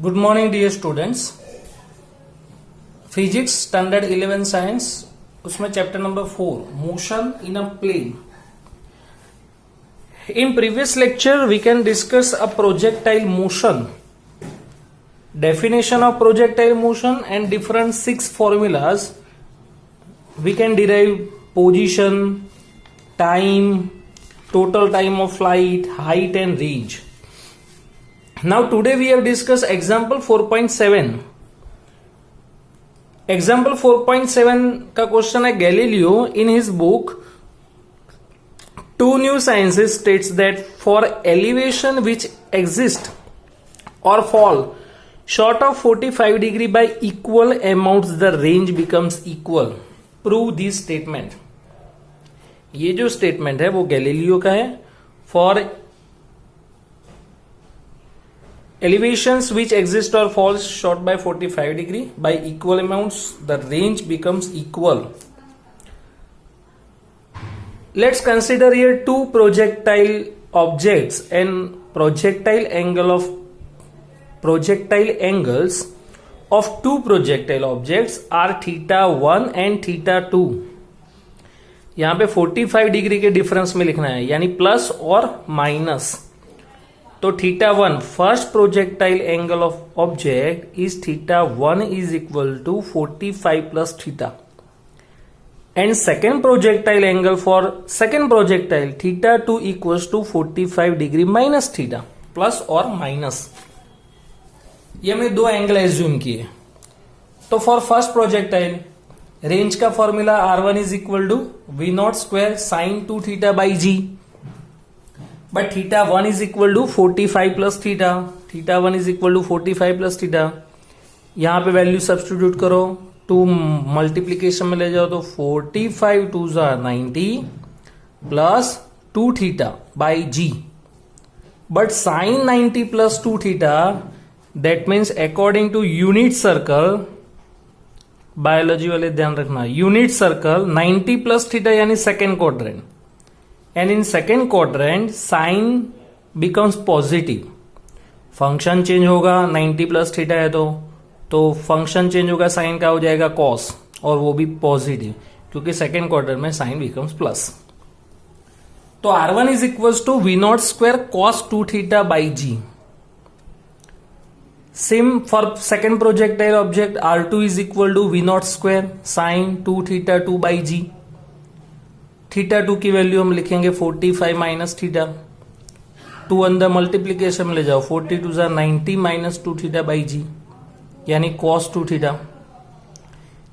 Good morning dear students. Physics standard 11 science, उसमें chapter number 4 motion in a plane. In previous lecture we can discuss a projectile motion, definition of projectile motion and different 6 formulas we can derive: position, time, total time of flight, height and range. Now today we have discussed example 4.7. Example 4.7 का question है Galileo in his book Two New Sciences states that for elevation which exist or fall short of 45 degree by equal amounts the range becomes equal. Prove this statement. ये जो statement है वो Galileo का है. For elevations which exist or falls short by 45 degree by equal amounts the range becomes equal. Let's consider here two projectile objects and projectile angles of two projectile objects are theta 1 and theta 2. यहां पे 45 degree के difference में लिखना है, यानी plus और minus. तो theta 1 first projectile angle of object is theta 1 is equal to 45 plus theta, and second projectile angle for second projectile theta 2 equals to 45 degree minus theta, plus और minus. ये हमने दो एंगल एज्यूम किए. तो for first projectile range का formula R1 is equal to V0 square sine 2 theta by G. But theta 1 is equal to 45 plus theta, theta 1 is equal to 45 plus theta. यहां पे value substitute करो, 2 multiplication में ले जाओ तो 45 2 90 plus 2 theta by G. But sine 90 plus 2 theta, that means according to unit circle, biology वाले ध्यान रखना, यूनिट सर्कल 90 प्लस थीटा यानी second quadrant, and in second quadrant sin becomes positive. Function change होगा, 90 plus theta है तो function change होगा, sign का हो जाएगा cos, और वो भी पॉजिटिव क्योंकि सेकेंड क्वाड्रेंट में साइन बिकम्स प्लस. तो R1 is equal to V0 square cos 2 theta by G. Same for second projectile object R2 is equal to V0 square sine 2 theta 2 by G. Theta 2 की value हम लिखेंगे 45 minus theta, 2 अंदर multiplication में ले जाओ, 42 90 minus 2 theta by जी यानी cos 2 theta.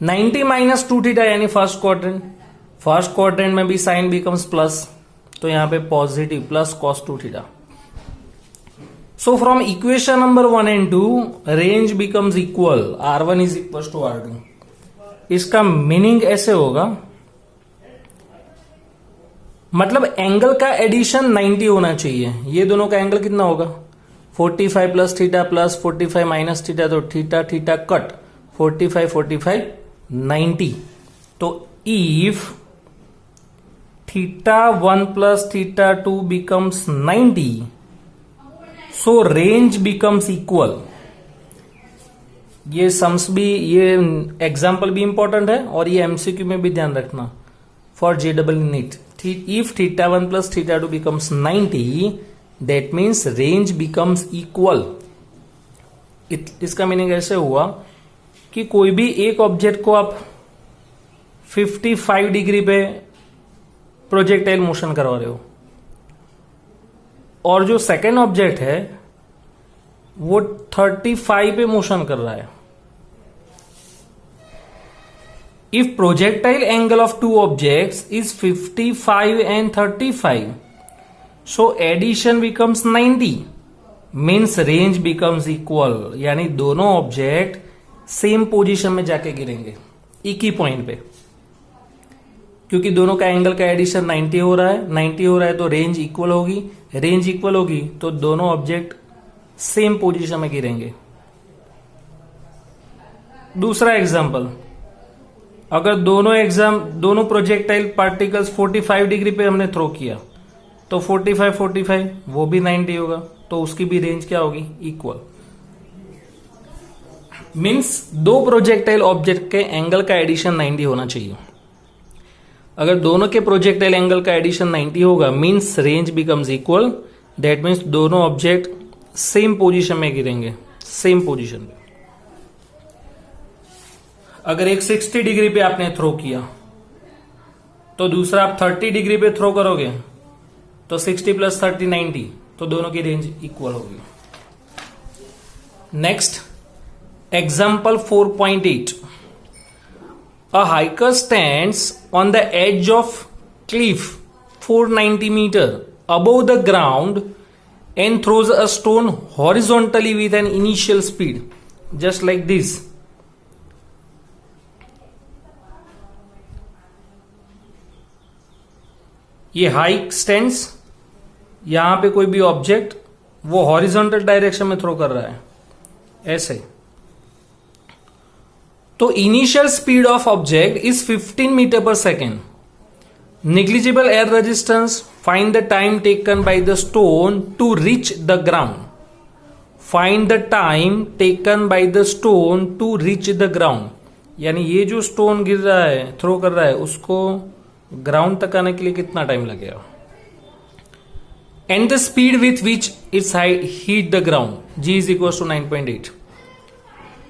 90 minus 2 theta यानी first quadrant में भी साइन बिकम्स प्लस, तो यहां पे positive plus cos 2 theta. So from equation number 1 and 2 range becomes equal, R1 is equal to R2. इसका मीनिंग ऐसे होगा, मतलब एंगल का एडिशन 90 होना चाहिए. ये दोनों का एंगल कितना होगा, 45 plus theta plus 45 minus theta, तो थीटा थीटा कट, 45 45 90. तो if theta 1 plus theta 2 becomes 90, so range becomes equal. ये सम्स भी, ये एग्जाम्पल भी इंपॉर्टेंट है और ये एमसीक्यू में भी ध्यान रखना for JEE NEET. If theta 1 plus theta 2 becomes 90, that means range becomes equal. इसका मीनिंग ऐसे हुआ कि कोई भी एक ऑब्जेक्ट को आप 55 डिग्री पे प्रोजेक्टाइल मोशन करवा रहे हो और जो सेकेंड ऑब्जेक्ट है वो 35 पे मोशन कर रहा है. If projectile angle of two objects is 55 and 35, so addition becomes 90, means range becomes equal. यानी दोनों ऑब्जेक्ट सेम पोजीशन में जाके गिरेंगे एक ही पॉइंट पे, क्योंकि दोनों का एंगल का एडिशन 90 हो रहा है तो रेंज इक्वल होगी, तो दोनों ऑब्जेक्ट सेम पोजीशन में गिरेंगे. दूसरा एग्जांपल, अगर दोनों प्रोजेक्टाइल पार्टिकल्स 45 डिग्री पे हमने थ्रो किया तो 45 45 वो भी 90 होगा, तो उसकी भी रेंज क्या होगी, इक्वल। मीन्स दो प्रोजेक्टाइल ऑब्जेक्ट के एंगल का एडिशन 90 होना चाहिए। अगर दोनों के प्रोजेक्टाइल एंगल का एडिशन 90 होगा means range becomes equal. That means दोनों ऑब्जेक्ट सेम पोजीशन में गिरेंगे, सेम पोजीशन में। अगर एक 60 डिग्री पे आपने थ्रो किया तो दूसरा आप 30 डिग्री पे थ्रो करोगे तो 60 प्लस 30 90, तो दोनों की रेंज इक्वल होगी। Next example 4.8। A hiker stands on the edge of cliff 490 meter above the ground and throws a stone horizontally with an initial speed, just like this. ये hike stands, यहां पे कोई भी object वो horizontal direction में throw कर रहा है ऐसे। तो initial speed of object is 15 metre per second. Negligible air resistance, find the time taken by the stone to reach the ground. Find the time taken by the stone to reach the ground, यानी ये जो stone गिर रहा है, throw कर रहा है, उसको ग्राउंड तक आने के लिए कितना टाइम लगेगा। And the speed with which it's hit the ground, g is equal to 9.8।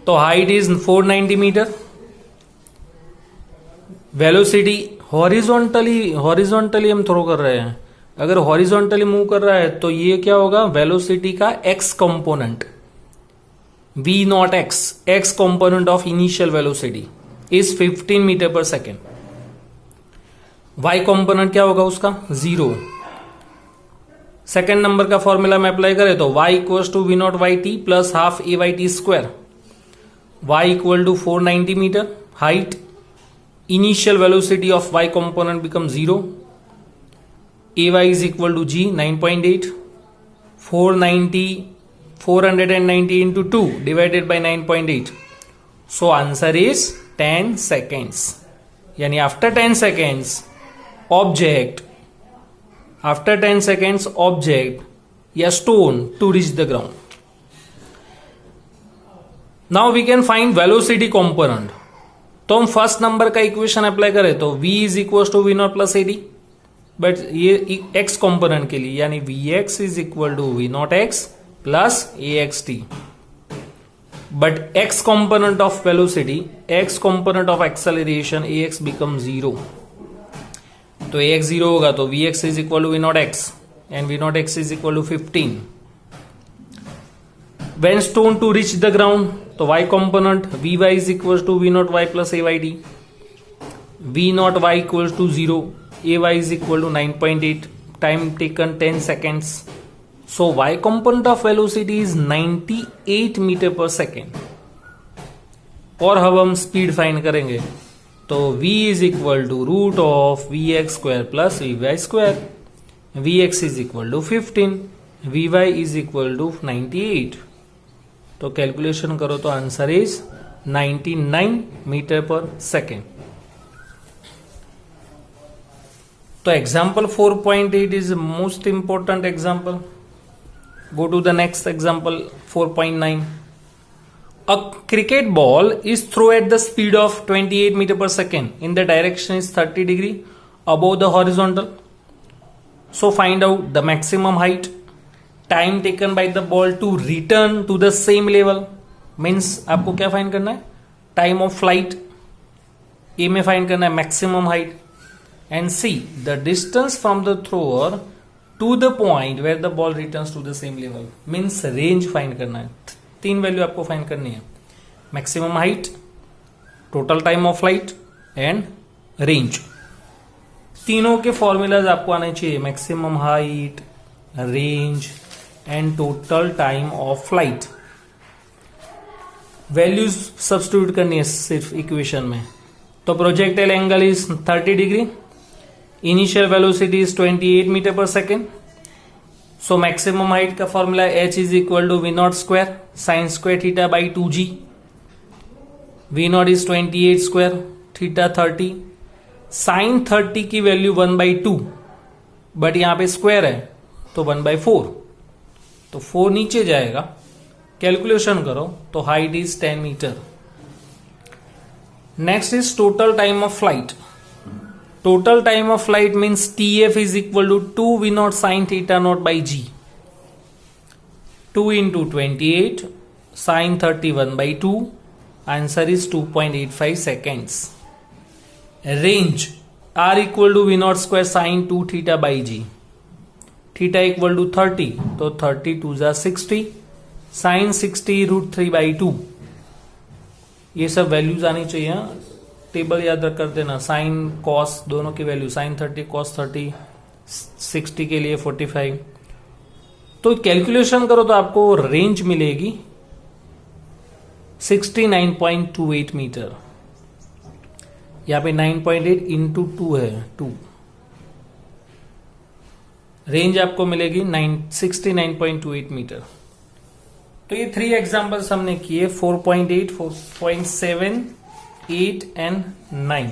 तो height is 490 meter, velocity horizontally हम थ्रो कर रहे हैं। अगर हॉरिजॉन्टली मूव कर रहा है तो ये क्या होगा, वेलोसिटी का x component, v naught x component of initial velocity is 15 metre per second. y component क्या होगा उसका, 0। सेकेंड नंबर का फॉर्मूला में अप्लाई करें तो y equal to V naught Y T plus half A Y T square. y equal to 490 meter, height, initial velocity of y component becomes 0, ay is equal to g 9.8, 490 into 2 divided by 9.8, so answer is 10 seconds। यानी after 10 seconds object या stone to reach the ground। Now we can find velocity component. तो हम first number का equation apply करें तो v is equal to V naught plus A D, but ये x component के लिए यानी vx is equal to V naught X plus A X T. But x component of velocity, x component of acceleration ax become 0। तो ax 0 होगा तो vx is equal to V naught x and V naught X is equal to 15। When stone to reach the ground, तो y component vy is equals to v naught y plus ayd, v naught y equals to 0, ay is equal to 9.8, time taken 10 seconds, so y component of velocity is 98 meter per second। और अब हम speed find करेंगे तो v is equal to root of vx square plus vy square, vx is equal to 15, vy is equal to 98। तो calculation करो तो answer is 99 metre per second. तो example 4.8 is most important example. Go to the next example 4.9। A cricket ball is throw at the speed of 28 metre per second in the direction is 30 degree above the horizontal. So find out the maximum height, time taken by the ball to return to the same level. Means आपको क्या find करना है, time of flight, ए में find करना है maximum height, and see the distance from the thrower to the point where the ball returns to the same level. Means range find करना है। 3 value आपको फाइंड करनी है, maximum height, total time of flight and range. तीनों के formulas आपको आने चाहिए, maximum height, range and total time of flight. Values substitute करनी है सिर्फ इक्वेशन में। तो projectile angle is 30 degree, initial velocity is 28 metre per second. So maximum height का formula h is equal to V naught square sine square theta by 2g। V naught is 28 square, theta 30, sine 30 की value 1/2, but यहां पे square है तो 1/4। तो 4 नीचे जाएगा, calculation करो तो height is 10 meter. Next is total time of flight. Total time of flight means TF is equal to 2 V naught sine theta naught by G। 2 into 28 sin 31 by 2, answer is 2.85 seconds. Range R equal to V naught square sin 2 theta by G, theta equal to 30, तो 30 2 जा 60, sin 60 root 3 by 2, ये सब values आनी चाहिए। Table याद रख कर देना, साइन कॉस दोनों की वैल्यू, साइन 30 कॉस 30, 60 के लिए 45, तो कैलकुलेशन करो तो आपको रेंज मिलेगी 69.28 मीटर। यहां पे 9.8 इंटू 2 है 2, रेंज आपको मिलेगी 69.28 मीटर। तो ये 3 एग्जांपल्स हमने किए, 4.8, 4.7, 8 एंड 9।